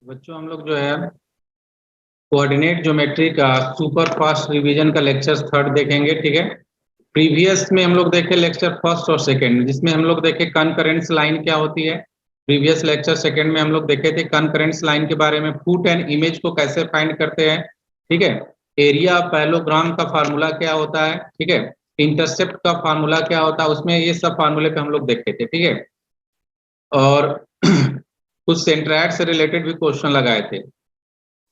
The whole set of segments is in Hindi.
बच्चों हम लोग जो है कोऑर्डिनेट ज्योमेट्री का सुपर फास्ट रिवीजन का लेक्चर थर्ड देखेंगे। ठीक है, प्रीवियस में हम लोग देखे लेक्चर फर्स्ट और सेकंड, जिसमें हम लोग देखे कॉन्करेंस लाइन क्या होती है। प्रीवियस लेक्चर सेकंड में हम लोग देखे थे कॉन्करेंस लाइन के बारे में, फुट एंड इमेज को कैसे फाइंड करते हैं। ठीक है, एरिया पैरेललोग्राम का फार्मूला क्या होता है। ठीक है, इंटरसेप्ट का फार्मूला क्या होता है, उसमें ये सब फार्मूले पे हम लोग देखे थे। ठीक है, और कुछ सेंट्राइड से रिलेटेड भी क्वेश्चन लगाए थे।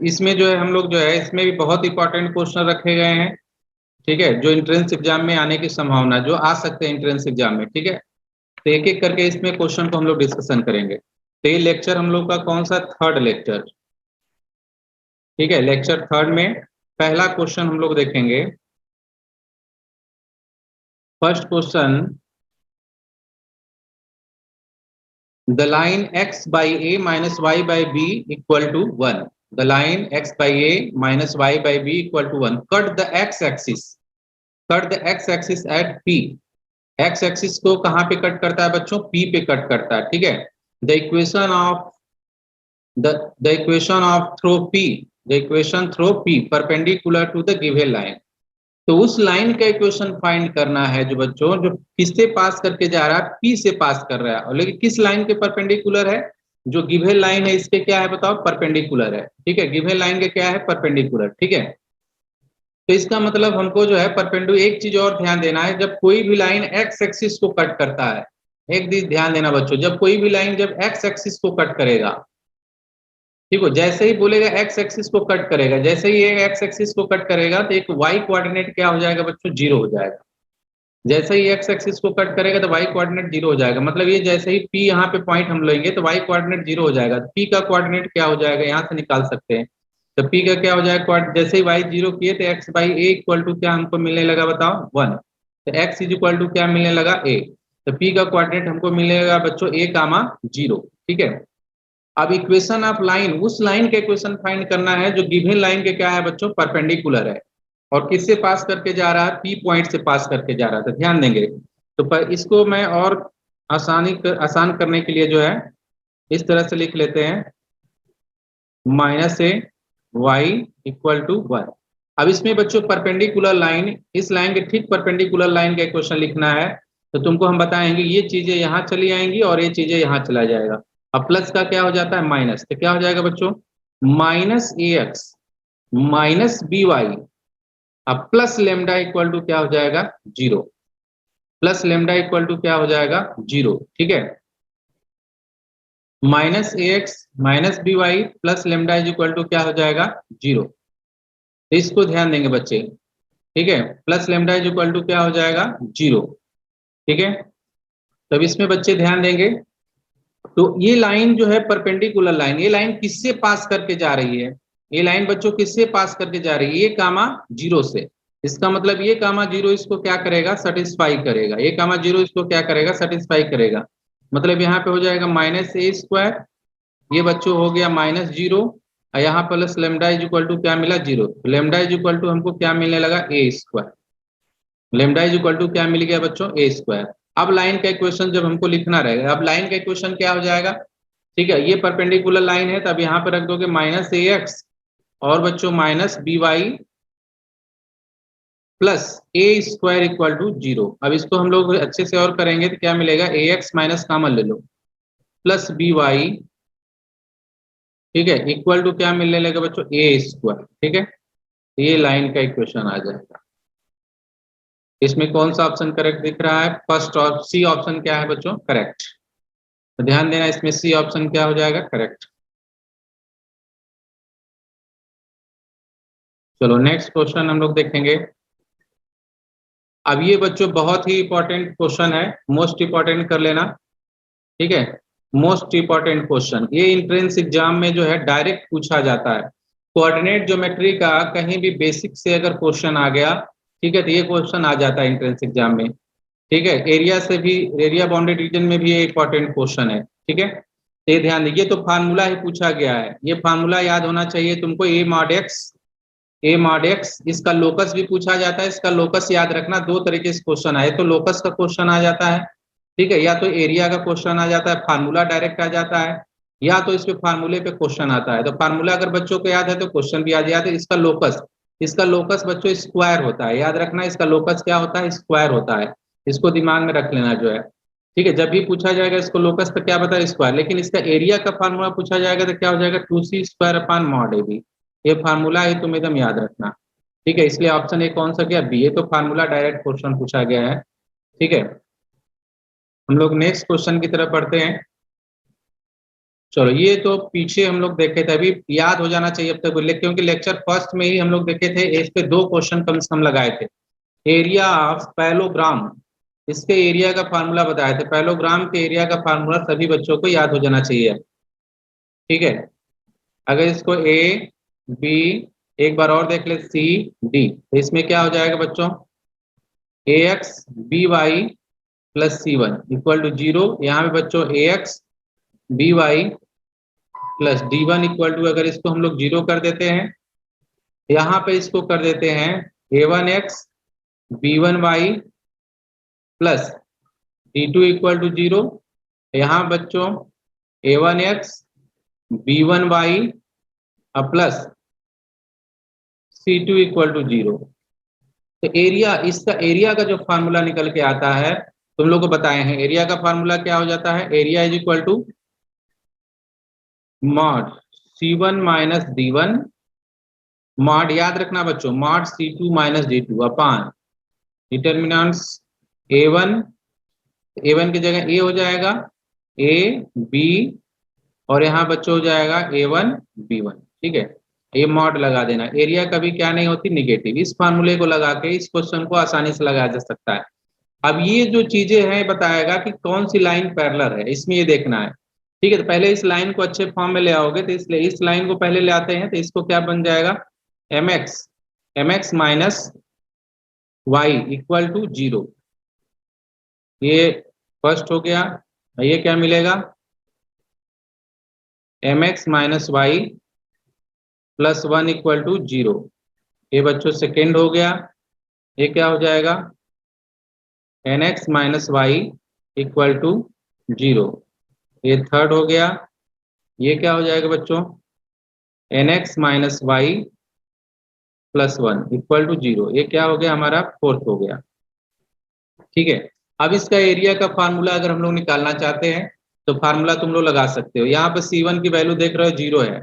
इसमें जो है हम लोग जो है इसमें भी बहुत इंपॉर्टेंट क्वेश्चन रखे गए हैं। ठीक है, जो एंट्रेंस एग्जाम में आने की संभावना जो आ सकते हैं एंट्रेंस एग्जाम में। ठीक है, तो एक एक करके इसमें क्वेश्चन को हम लोग डिस्कशन करेंगे। तो ये लेक्चर हम लोग का कौन सा, थर्ड लेक्चर। ठीक है, लेक्चर थर्ड में पहला क्वेश्चन हम लोग देखेंगे। First question, the line x by a minus y by b equal to 1. The line x by a minus y by b equal to 1. Cut the x axis. Cut the x axis at p. x axis को कहाँ पे कट करता है बच्चों, p पे कट करता है। ठीक है, the equation of through p, the equation through p perpendicular to the given line. तो उस लाइन का इक्वेशन फाइंड करना है जो बच्चों जो किससे पास करके जा रहा है, पी से पास कर रहा है, और लेकिन किस लाइन के परपेंडिकुलर है, जो गिवन लाइन है इसके क्या है बताओ, परपेंडिकुलर है। ठीक है, गिवन लाइन के क्या है, परपेंडिकुलर। ठीक है, तो इसका मतलब हमको जो है परपेंडिकुलर, एक चीज और ध्यान देना है, जब कोई भी लाइन एक्स एक्सिस को कट करता है, एक चीज ध्यान देना बच्चों, जब कोई भी लाइन जब एक्स एक्सिस को कट करेगा, ठीक हो, जैसे ही बोलेगा एक्स एक्सिस को कट करेगा, जैसे ही ये एक्स एक्सिस को कट करेगा तो एक वाई कोऑर्डिनेट क्या हो जाएगा बच्चों, जीरो हो जाएगा। जैसे ही एक्स एक्सिस को कट करेगा तो वाई कोऑर्डिनेट जीरो हो जाएगा। मतलब ये जैसे ही पी यहाँ पे पॉइंट हम लेंगे तो वाई कोऑर्डिनेट जीरो हो जाएगा। तो पी का कोऑर्डिनेट क्या हो जाएगा, यहाँ से निकाल सकते हैं। तो पी का क्या हो जाएगा, जैसे ही वाई जीरो किए तो X by A equal to क्या हमको मिलने लगा बताओ, 1। तो एक्स इज इक्वल टू क्या मिलने लगा, ए। तो पी का कोऑर्डिनेट हमको मिलेगा बच्चों ए कामा जीरो। ठीक है, अब इक्वेशन ऑफ लाइन, उस लाइन का इक्वेशन फाइंड करना है जो गिवन लाइन के क्या है बच्चों, परपेंडिकुलर है, और किससे पास करके जा रहा है, पी पॉइंट से पास करके जा रहा है। तो ध्यान देंगे, तो पर इसको मैं और आसान करने के लिए जो है इस तरह से लिख लेते हैं, minus A Y equal to 1। अब इसमें बच्चों परपेंडिकुलर लाइन, इस लाइन के ठीक परपेंडिकुलर लाइन का इक्वेशन लिखना है, तो तुमको हम बताएंगे ये चीजें यहाँ चली आएंगी और ये चीजें यहाँ चला जाएगा। अब प्लस का क्या हो जाता है, माइनस, तो क्या हो जाएगा बच्चों, minus A X minus B Y, अब प्लस लेमडा इक्वल टू क्या हो जाएगा, zero. Plus lambda equal to क्या हो जाएगा, जीरो। ठीक है, minus A X minus B Y plus lambda is equal to क्या हो जाएगा, जीरो। तो इसको ध्यान देंगे बच्चे। ठीक है, plus lambda is equal to क्या हो जाएगा, जीरो। ठीक है, तब इसमें बच्चे ध्यान देंगे, तो ये लाइन जो है परपेंडिकुलर लाइन, ये लाइन किससे पास करके जा रही है, ये लाइन बच्चों किससे पास करके जा रही है, ये कामा जीरो से। इसका मतलब ये कामा जीरो इसको क्या करेगा, सेटिस्फाई करेगा, ये कामा जीरो इसको क्या करेगा, सेटिस्फाई करेगा। मतलब यहाँ पे हो जाएगा माइनस ए स्क्वायर, ये बच्चों हो गया माइनस जीरो, और यहाँ plus lambda is equal to क्या मिला, zero. Lambda is equal to हमको क्या मिलने लगा, A square. Lambda is equal to क्या मिल गया बच्चों, ए स्क्वायर। अब लाइन का इक्वेशन जब हमको लिखना रहेगा, अब लाइन का इक्वेशन क्या हो जाएगा, ठीक है, ये परपेंडिकुलर लाइन है, तब यहाँ पे रख दोगे माइनस ए एक्स और बच्चों minus B Y plus A square equal to zero. अब इसको हम लोग अच्छे से और करेंगे तो क्या मिलेगा, ए एक्स माइनस कॉमन ले लो प्लस बी वाई, ठीक है, इक्वल टू क्या मिलने लगा बच्चों, ए स्क्वायर। ठीक है, ये लाइन का इक्वेशन आ जाएगा। इसमें कौन सा ऑप्शन करेक्ट दिख रहा है, फर्स्ट और सी ऑप्शन क्या है बच्चों, करेक्ट। तो ध्यान देना, इसमें सी ऑप्शन क्या हो जाएगा, करेक्ट। चलो नेक्स्ट क्वेश्चन हम लोग देखेंगे। अब ये बच्चों बहुत ही इंपॉर्टेंट क्वेश्चन है, मोस्ट इंपॉर्टेंट कर लेना। ठीक है, मोस्ट इंपॉर्टेंट क्वेश्चन, ये एंट्रेंस एग्जाम में जो है डायरेक्ट पूछा जाता है। कोऑर्डिनेट ज्योमेट्री का कहीं भी बेसिक से अगर क्वेश्चन आ गया, ठीक है, तो ये क्वेश्चन आ जाता है एंट्रेंस एग्जाम में। ठीक है, एरिया से भी, एरिया बाउंडेड रीजन में भी ये इंपॉर्टेंट क्वेश्चन है। ठीक है, ये ध्यान दीजिए, तो फार्मूला ही पूछा गया है, ये फार्मूला याद होना चाहिए तुमको, A mod x, A mod x. इसका लोकस भी पूछा जाता है, इसका लोकस याद रखना, दो तरीके से क्वेश्चन आए, तो लोकस का क्वेश्चन आ जाता है, ठीक है, या तो एरिया का क्वेश्चन आ जाता है, फार्मूला डायरेक्ट आ जाता है, या तो इस पे फार्मूले पे क्वेश्चन आता है। तो फार्मूला अगर बच्चों को याद है तो क्वेश्चन भी याद है। इसका लोकस बच्चों स्क्वायर होता है, याद रखना इसका लोकस क्या होता है, स्क्वायर होता है। इसको दिमाग में रख लेना जो है, ठीक है। जब भी पूछा जाएगा इसको लोकस तो क्या बताया, स्क्वायर। लेकिन इसका एरिया का फार्मूला पूछा जाएगा तो क्या हो जाएगा, 2c² (mod ab). ये फार्मूला है, तुम एकदम याद रखना, ठीक है। इसलिए ऑप्शन ए कौन सा गया, बी। ये तो फार्मूला डायरेक्ट क्वेश्चन पूछा गया है, ठीक है। हम लोग नेक्स्ट क्वेश्चन की तरफ बढ़ते हैं। चलो, ये तो पीछे हम लोग देखे थे, अभी याद हो जाना चाहिए अब तक, क्योंकि लेक्चर फर्स्ट में ही हम लोग देखे थे, इस पे 2 क्वेश्चन कम से कम लगाए थे। एरिया ऑफ पैलोग्राम, इसके एरिया का फार्मूला बताए थे। पैलोग्राम के एरिया का फार्मूला सभी बच्चों को याद हो जाना चाहिए, ठीक है। अगर इसको ए बी, एक बार और देख ले, सी डी, तो इसमें क्या हो जाएगा बच्चों, A X B Y plus C one equal to 0। यहाँ पे बच्चों A X B Y plus D one equal to, अगर इसको हम लोग 0 कर देते हैं, यहाँ पे इसको कर देते हैं A one X B one Y plus D two equal to 0। यहाँ बच्चों A one X B one Y plus C two equal to 0। तो एरिया, इसका एरिया का जो फार्मूला निकल के आता है, तुम लोग को बताए हैं, एरिया का फार्मूला क्या हो जाता है, area is equal to mod C1 minus D1 mod, याद रखना बच्चों, मॉड C2 माइनस D2 अपान डिटर्मिनेंट्स A1, A1 की जगह A हो जाएगा, A B, और यहाँ बच्चों हो जाएगा A1 B1, ठीक है। ये मॉड लगा देना। एरिया कभी क्या नहीं होती, निगेटिव। इस फार्मूले को लगा के इस क्वेश्चन को आसानी से लगाया जा सकता है। अब ये जो चीजें हैं बताएगा कि कौन सी लाइन पैरेलल है, इसमें ये देखना है, ठीक है। तो पहले इस लाइन को अच्छे फॉर्म में ले आओगे, तो इसलिए इस लाइन को पहले ले आते हैं। तो इसको क्या बन जाएगा, mx minus Y equal to 0। ये फर्स्ट हो गया। ये क्या मिलेगा, mx minus Y plus 1 equal to 0। ये बच्चों सेकेंड हो गया। ये क्या हो जाएगा, nx minus Y equal to 0। ये थर्ड हो गया। ये क्या हो जाएगा बच्चों, nx minus Y plus 1 equal to 0। ये क्या हो गया, हमारा फोर्थ हो गया, ठीक है। अब इसका एरिया का फार्मूला अगर हम लोग निकालना चाहते हैं तो फार्मूला तुम लोग लगा सकते हो। यहाँ पे C1 की वैल्यू देख रहे हो 0 है,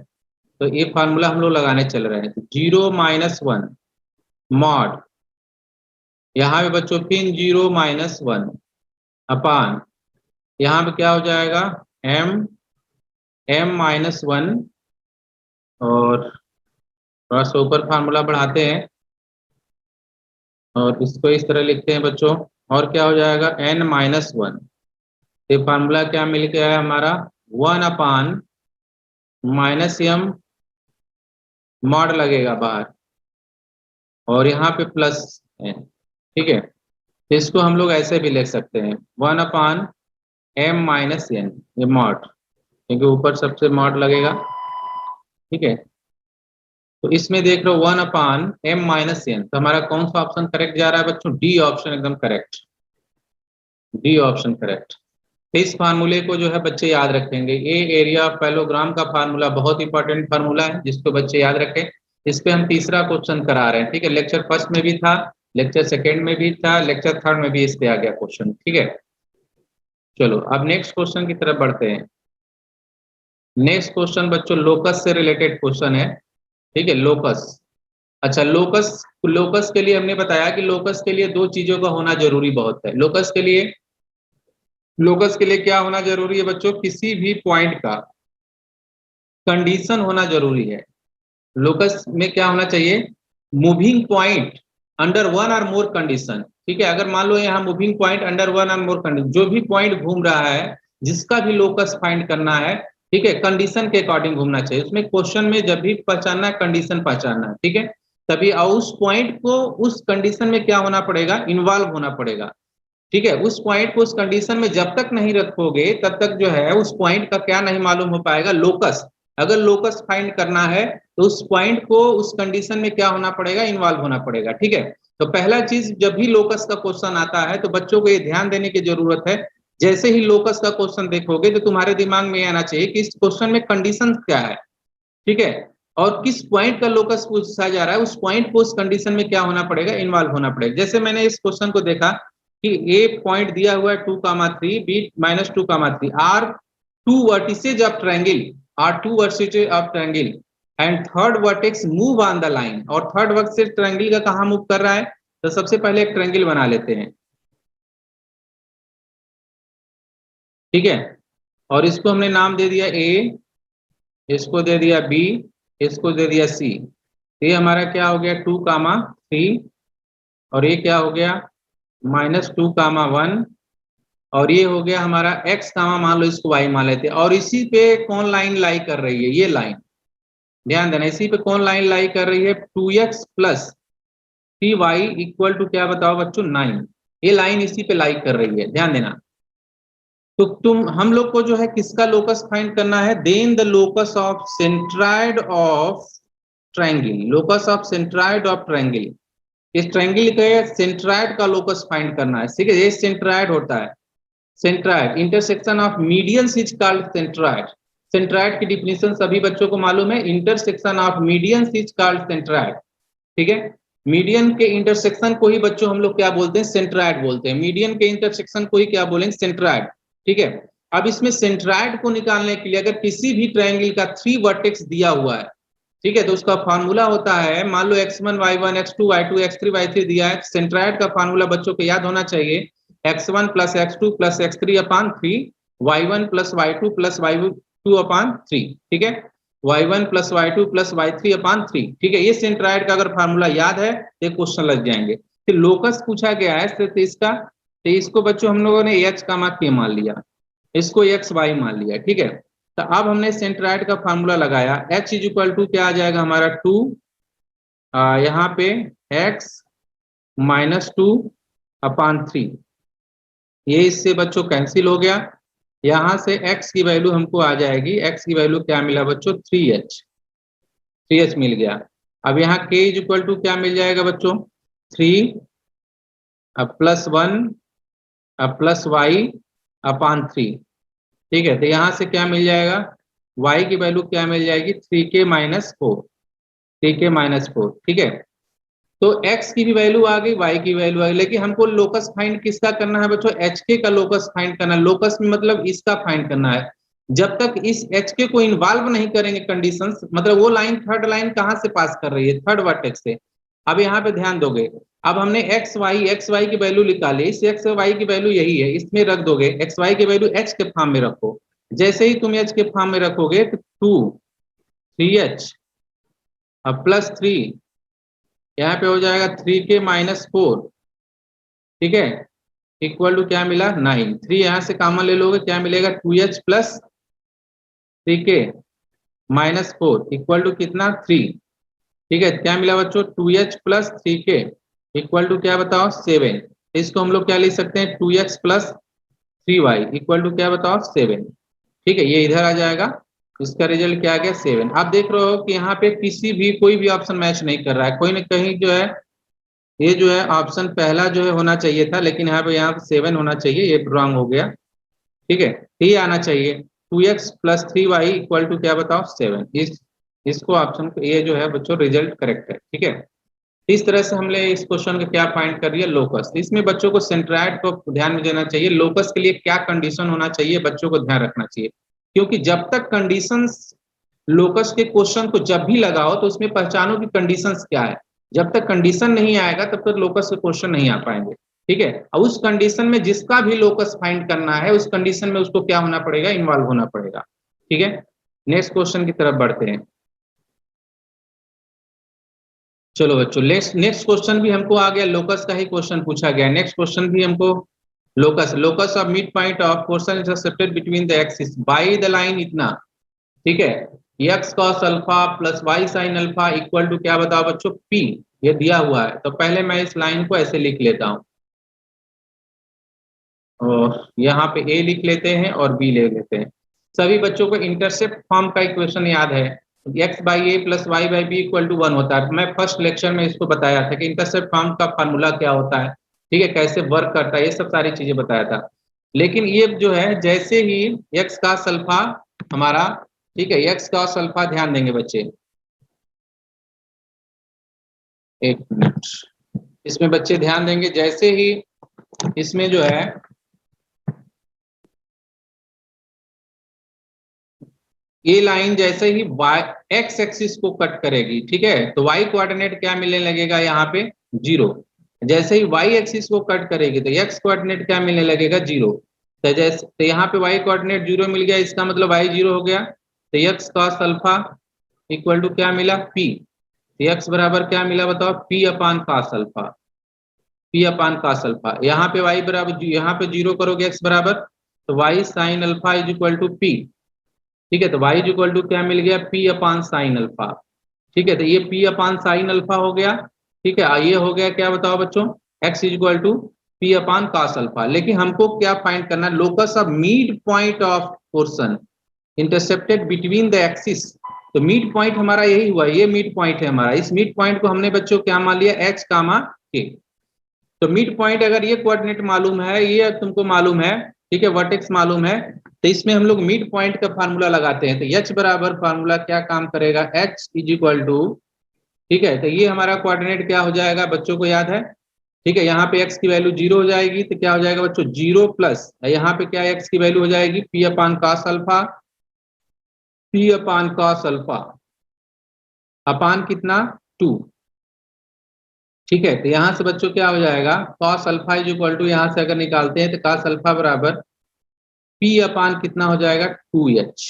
तो ये फार्मूला हम लोग लगाने चल रहे हैं। 0 माइनस 1 मॉड, यहाँ पे बच्चों पिन 0 माइनस 1 अपान, यहाँ पे क्या हो जाएगा, m माइनस 1, और थोड़ा सा ऊपर फार्मूला बढ़ाते हैं और इसको इस तरह लिखते हैं बच्चों, और क्या हो जाएगा, n माइनस 1। ये फार्मूला क्या मिल गया है हमारा, 1 अपान माइनस m मॉड लगेगा बाहर, और यहाँ पे प्लस n, ठीक है। तो इसको हम लोग ऐसे भी लिख सकते हैं, 1 अपान m माइनस n, ये मॉड, क्योंकि ऊपर सबसे मॉड लगेगा, ठीक है। तो इसमें देख रहे हो 1 अपान m माइनस n, तो हमारा कौन सा ऑप्शन करेक्ट जा रहा है बच्चों, डी ऑप्शन एकदम करेक्ट, डी ऑप्शन करेक्ट। इस फार्मूले को जो है बच्चे याद रखेंगे। ये एरिया ऑफ पैलोग्राम का फार्मूला बहुत इंपॉर्टेंट फार्मूला है, जिसको बच्चे याद रखें। इस पे हम तीसरा क्वेश्चन करा रहे हैं, ठीक है। लेक्चर फर्स्ट में भी था, लेक्चर सेकेंड में भी था, लेक्चर थर्ड में भी इस पे आ गया क्वेश्चन, ठीक है। चलो अब नेक्स्ट क्वेश्चन की तरफ बढ़ते हैं। नेक्स्ट क्वेश्चन बच्चों लोकस से रिलेटेड क्वेश्चन है, ठीक है। लोकस, अच्छा, लोकस के लिए हमने बताया कि लोकस के लिए 2 चीजों का होना जरूरी बहुत है। लोकस के लिए क्या होना जरूरी है बच्चों, किसी भी पॉइंट का कंडीशन होना जरूरी है। लोकस में क्या होना चाहिए, मूविंग पॉइंट अंडर 1 और मोर कंडीशन, ठीक है। अगर मान लो यहाँ मूविंग पॉइंट अंडर 1 और मोर कंडीशन, जो भी पॉइंट घूम रहा है जिसका भी लोकस फाइंड करना है, ठीक है, कंडीशन के अकॉर्डिंग घूमना चाहिए। उसमें क्वेश्चन में जब भी पहचानना है, कंडीशन पहचानना है, ठीक है। तभी उस पॉइंट को उस कंडीशन में क्या होना पड़ेगा, इन्वॉल्व होना पड़ेगा, ठीक है। उस पॉइंट को उस कंडीशन में जब तक नहीं रखोगे तब तक जो है उस पॉइंट का क्या नहीं मालूम हो पाएगा, लोकस। अगर लोकस फाइंड करना है तो उस पॉइंट को उस कंडीशन में क्या होना पड़ेगा, इन्वॉल्व होना पड़ेगा, ठीक है। तो पहला चीज, जब भी लोकस का क्वेश्चन आता है तो बच्चों को ये ध्यान देने की जरूरत है जैसे ही लोकस का क्वेश्चन देखोगे तो तुम्हारे दिमाग में आना चाहिए कि इस क्वेश्चन में कंडीशन क्या है, ठीक है, और किस पॉइंट का लोकस पूछा जा रहा है, उस पॉइंट को उस कंडीशन में क्या होना पड़ेगा, इन्वॉल्व होना पड़ेगा। जैसे मैंने इस क्वेश्चन को देखा कि ए पॉइंट दिया हुआ है 2,3, B -2,3 are two vertices of triangle, and third vertex move on the line, और थर्ड वर्टेक्स ट्रायंगल का कहां मूव कर रहा है, तो सबसे पहले एक ट्रायंगल बना लेते हैं, ठीक है, और इसको हमने नाम दे दिया ए, इसको दे दिया बी, इसको दे दिया सी। ये हमारा क्या हो गया 2,3, और ये क्या हो गया -2,1, और ये हो गया हमारा x, मान लो इसको y मान लेते हैं, और इसी पे कौन लाइन लाई कर रही है, ये लाइन, ध्यान देना, इसी पे कौन लाइन लाई कर रही है 2x + 3y = क्या बताओ बच्चों 9, ये लाइन इसी पे लाई कर रही है, ध्यान देना। तो हम लोग को जो है किसका लोकस फाइंड करना है, then the locus of centroid of triangle, locus of centroid of triangle, इस ट्रायंगल के सेंट्राइड का लोकस फाइंड करना है, ठीक है, ये सेंट्राइड होता है, centroid intersection of medians is called centroid. Centroid की डिफिनीशन सभी बच्चों को मालूम है, intersection of medians is called centroid, ठीक है, मीडियन के इंटरसेक्शन को ही बच्चों हम लोग क्या बोलते हैं, सेंट्राइड बोलते हैं, मीडियन के इंटरसेक्शन को ही क्या बोलेंगे, सेंट्राइड, ठीक है। अब इसमें सेंट्राइड को निकालने के लिए अगर किसी भी ट्रायंगल का 3 वर्टेक्स दिया हुआ है, ठीक है, तो उसका फार्मूला होता है, मान लो x1 y1 x2 y2 x3 y3 दिया है, सेंट्राइड का फार्मूला बच्चों को याद होना चाहिए, x1 + x2 + x3/3 y1 + y2 + y2/3, ठीक है, y1 + y2 + y3/3, ठीक है, ये सेंट्राइड का अगर फार्मूला याद है तो क्वेश्चन लग जाएंगे। फिर लोकस पूछा गया है तो इसका, तो इसको बच्चों हम लोगों ने h, k मान लिया, इसको x y मान लिया, ठीक है। तो अब हमने सेंट्राइड का फार्मूला लगाया, h = क्या आ जाएगा हमारा 2, यहाँ पे x -2/3, ये इससे बच्चों कैंसिल हो गया, यहाँ से x की वैल्यू हमको आ जाएगी, x की वैल्यू क्या मिला बच्चों 3h मिल गया। अब यहाँ k = क्या मिल जाएगा बच्चों 3 + 1 + y/3, ठीक है, तो यहाँ से क्या मिल जाएगा, y की वैल्यू क्या मिल जाएगी 3k - 4, ठीक है। तो x की भी वैल्यू आ गई, y की वैल्यू आ गई, लेकिन हमको लोकस फाइंड किसका करना है बच्चों, hk का लोकस फाइंड करना है। लोकस में मतलब इसका फाइंड करना है, जब तक इस hk को इन्वॉल्व नहीं करेंगे कंडीशंस, मतलब वो लाइन थर्ड लाइन कहाँ से पास कर रही है, थर्ड वर्टेक्स से। अब यहाँ पे ध्यान दोगे, अब हमने x y की वैल्यू निकाली, इस x y की वैल्यू यही है, इसमें रख दोगे, x y की वैल्यू h के फॉर्म में रखो, जैसे ही तुम h के फॉर्म में रखोगे तो 2 3h +3, यहाँ पे हो जाएगा 3k - 4, ठीक है, = क्या मिला 9, 3 यहाँ से कॉमन ले लोगे, क्या मिलेगा 2h + 3k - 4 = कितना 3, ठीक है, क्या मिला बच्चों 2h + 3k = क्या बताओ 7, इसको हम लोग क्या लिख सकते हैं 2x + 3y = क्या बताओ 7, ठीक है, ये इधर आ जाएगा, इसका रिजल्ट क्या आ गया 7। आप देख रहे हो कि यहाँ पे किसी भी कोई भी ऑप्शन मैच नहीं कर रहा है, कोई ना कहीं जो है, ये जो है ऑप्शन पहला जो है होना चाहिए था, लेकिन यहाँ पे 7 होना चाहिए, ये रॉन्ग हो गया, ठीक है, ये आना चाहिए 2x + 3y = क्या बताओ 7, इसको ऑप्शन ये जो है बच्चों रिजल्ट करेक्ट है, ठीक है। इस तरह से हमने इस क्वेश्चन का क्या फाइंड कर लिया लोकस। इसमें बच्चों को सेंट्राइड को ध्यान में देना चाहिए, लोकस के लिए क्या कंडीशन होना चाहिए बच्चों को ध्यान रखना चाहिए, क्योंकि जब तक कंडीशंस लोकस के क्वेश्चन को जब भी लगाओ तो उसमें पहचानो कि कंडीशंस क्या है, जब तक कंडीशन नहीं आएगा तब तक लोकस के क्वेश्चन नहीं आ पाएंगे, ठीक है। और उस कंडीशन में जिसका भी लोकस फाइंड करना है, उस कंडीशन में उसको क्या होना पड़ेगा, इन्वॉल्व होना पड़ेगा, ठीक है। नेक्स्ट क्वेश्चन की तरफ बढ़ते हैं। चलो बच्चों नेक्स्ट क्वेश्चन भी हमको आ गया, लोकस का ही क्वेश्चन पूछा गया, नेक्स्ट क्वेश्चन भी हमको locus of mid point of portion intercepted between the axis by the line इतना, ठीक है, x cos alpha + y sin alpha = क्या बताओ बच्चों p, ये दिया हुआ है। तो पहले मैं इस लाइन को ऐसे लिख लेता हूँ, और यहाँ पे a लिख लेते हैं और b ले लेते हैं। सभी बच्चों को इंटरसेप्ट फॉर्म का इक्वेशन याद है, x/a + y/b = 1 होता है। मैं फर्स्ट लेक्चर में इसको बताया था कि इंटरसेप्ट फॉर्म का फार्मूला क्या होता है, ठीक है, कैसे वर्क करता है, ये सब सारी चीजें बताया था। लेकिन ये जो है जैसे ही x cos अल्फा हमारा, ठीक है, x cos अल्फा, ध्यान देंगे बच्चे, एक मिनट, इसमें बच्चे ध्यान देंगे, जैसे ही इसमें जो है ये लाइन जैसे ही y x एक्सिस को कट करेगी, ठीक है, तो y कोऑर्डिनेट क्या मिलने लगेगा यहाँ पे, 0। जैसे ही y एक्सिस को कट करेगी तो x कोऑर्डिनेट क्या मिलने लगेगा, 0। तो जैसे तो यहाँ पे y कोऑर्डिनेट 0 मिल गया, इसका मतलब y 0 हो गया। तो x cos alpha equal to क्या मिला, p। तो x बराबर क्या मिला बताओ, p upon cos alpha, p upon cos alpha. यहाँ पे y बराबर, यहाँ पे 0 करोगे x बराबर, तो y sin alpha is equal to p। ठीक है, तो y इज इक्वल टू क्या मिल गया, p अपान साइन अल्फा। ठीक है, तो ये p अपान साइन अल्फा हो गया। ठीक है, ये हो गया क्या बताओ बच्चों, x is equal to p upon cos alpha. लेकिन हमको क्या फाइंड करना है, locus of mid point of portion intercepted between the axis. तो मिड पॉइंट हमारा यही हुआ, ये मिड पॉइंट है हमारा। इस मिड पॉइंट को हमने बच्चों क्या मान लिया, x कामा k। तो मिड पॉइंट अगर ये कोऑर्डिनेट मालूम है, ये तुमको मालूम है, ठीक है, वर्टेक्स मालूम है, तो इसमें हम लोग मिड पॉइंट का फार्मूला लगाते हैं। तो h बराबर फार्मूला क्या काम करेगा, h इज इक्वल टू, ठीक है, तो ये हमारा कोऑर्डिनेट क्या हो जाएगा बच्चों को याद है, ठीक है, यहाँ पे x की वैल्यू 0 हो जाएगी, तो क्या हो जाएगा बच्चों, 0 प्लस यहाँ पे क्या x की वैल्यू हो जाएगी, p upon cos alpha, p upon cos alpha अपान कितना, 2। ठीक है, तो यहाँ से बच्चों क्या हो जाएगा, cos alpha is equal to, यहाँ से अगर निकालते हैं तो cos अल्फा बराबर p अपान कितना हो जाएगा, 2h,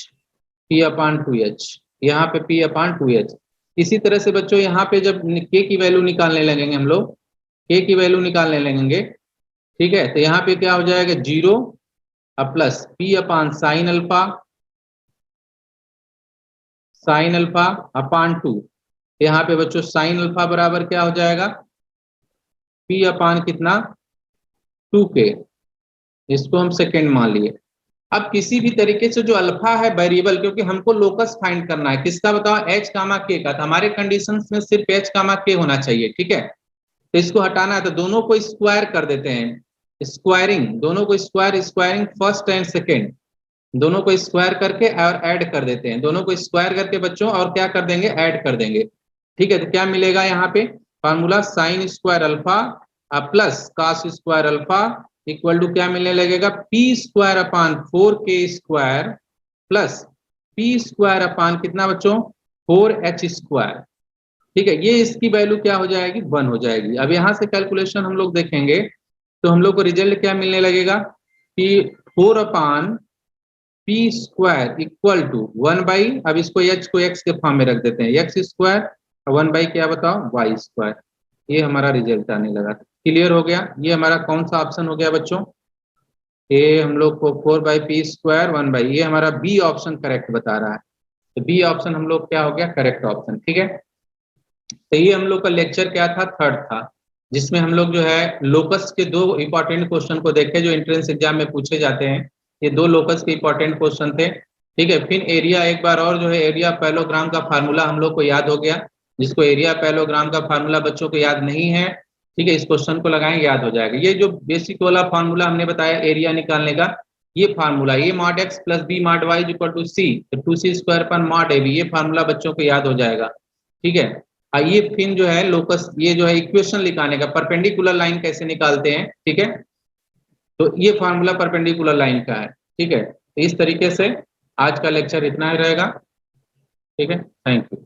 p अपान 2h, यहाँ पे p अपान 2h। इसी तरह से बच्चों यहाँ पे जब k की वैल्यू निकालने लगेंगे हम लोग, k की वैल्यू निकालने लगेंगे, ठीक है, तो यहाँ पे क्या हो जाएगा, 0 प्लस p अपान साइन अल्फा अपान 2। यहाँ पे बच्चों साइन अल्फा बराबर क्या हो जाएगा, p अपान कितना, 2k, इसको हम सेकेंड मान लिए। अब किसी भी तरीके से जो अल्फा है वेरिएबल, क्योंकि हमको लोकस फाइंड करना है किसका बताओ, h कामा k का, तो हमारे कंडीशंस में सिर्फ h कामा k होना चाहिए। ठीक है, तो इसको हटाना है, तो दोनों को स्क्वायर कर देते हैं, स्क्वायरिंग, दोनों को स्क्वायरिंग फर्स्ट एंड सेकेंड, दोनों को स्क्वायर करके और ऐड कर देते हैं, दोनों को स्क्वायर करके बच्चों और क्या कर देंगे, ऐड कर देंगे। ठीक है, तो क्या मिलेगा यहाँ पे formula, sine square alpha plus cos square alpha equal to क्या मिलने लगेगा, P square upon 4k square plus P square upon कितना बच्चों, 4h स्क्वायर। ठीक है, ये इसकी वैल्यू क्या हो जाएगी, 1 हो जाएगी। अब यहाँ से कैलकुलेशन हम लोग देखेंगे तो हम लोग को रिजल्ट क्या मिलने लगेगा कि 4 upon P square equal to 1 by, अब इसको h को x के फॉर्म में रख देते हैं, x स्क्वायर 1 बाई क्या बताओ, y स्क्वायर। ये हमारा रिजल्ट आने लगा। क्लियर हो गया, ये हमारा कौन सा ऑप्शन हो गया बच्चों, ये हम लोग को 4 बाई पी स्क्वायर 1 बाई, ये हमारा बी ऑप्शन करेक्ट बता रहा है। तो बी ऑप्शन हम लोग क्या हो गया, करेक्ट ऑप्शन। ठीक है, तो ये हम लोग का लेक्चर क्या था, थर्ड था, जिसमें हम लोग जो है लोकस के दो इंपॉर्टेंट क्वेश्चन को देखे जो एंट्रेंस एग्जाम में पूछे जाते हैं। ये दो लोकस के इंपॉर्टेंट क्वेश्चन थे। ठीक है, फिर एरिया एक बार और जो है एरिया पैरेललोग्राम का फार्मूला हम लोग को याद हो गया, जिसको एरिया पैरेललोग्राम का फार्मूला बच्चों को याद नहीं है, ठीक है, इस क्वेश्चन को लगाएं, याद हो जाएगा। ये जो बेसिक वाला फार्मूला हमने बताया एरिया निकालने का, ये फार्मूला, ये mod X plus B mod Y equal to C, तो 2c स्क्वायर पर मॉड ए बी, ये फार्मूला बच्चों को याद हो जाएगा। ठीक है, आइए फिर जो है लोकस, ये जो है इक्वेशन निकालने का, परपेंडिकुलर लाइन कैसे निकालते हैं, ठीक है, तो ये फार्मूला परपेंडिकुलर लाइन का है। ठीक है, तो इस तरीके से आज का लेक्चर इतना ही रहेगा। ठीक है, थैंक यू।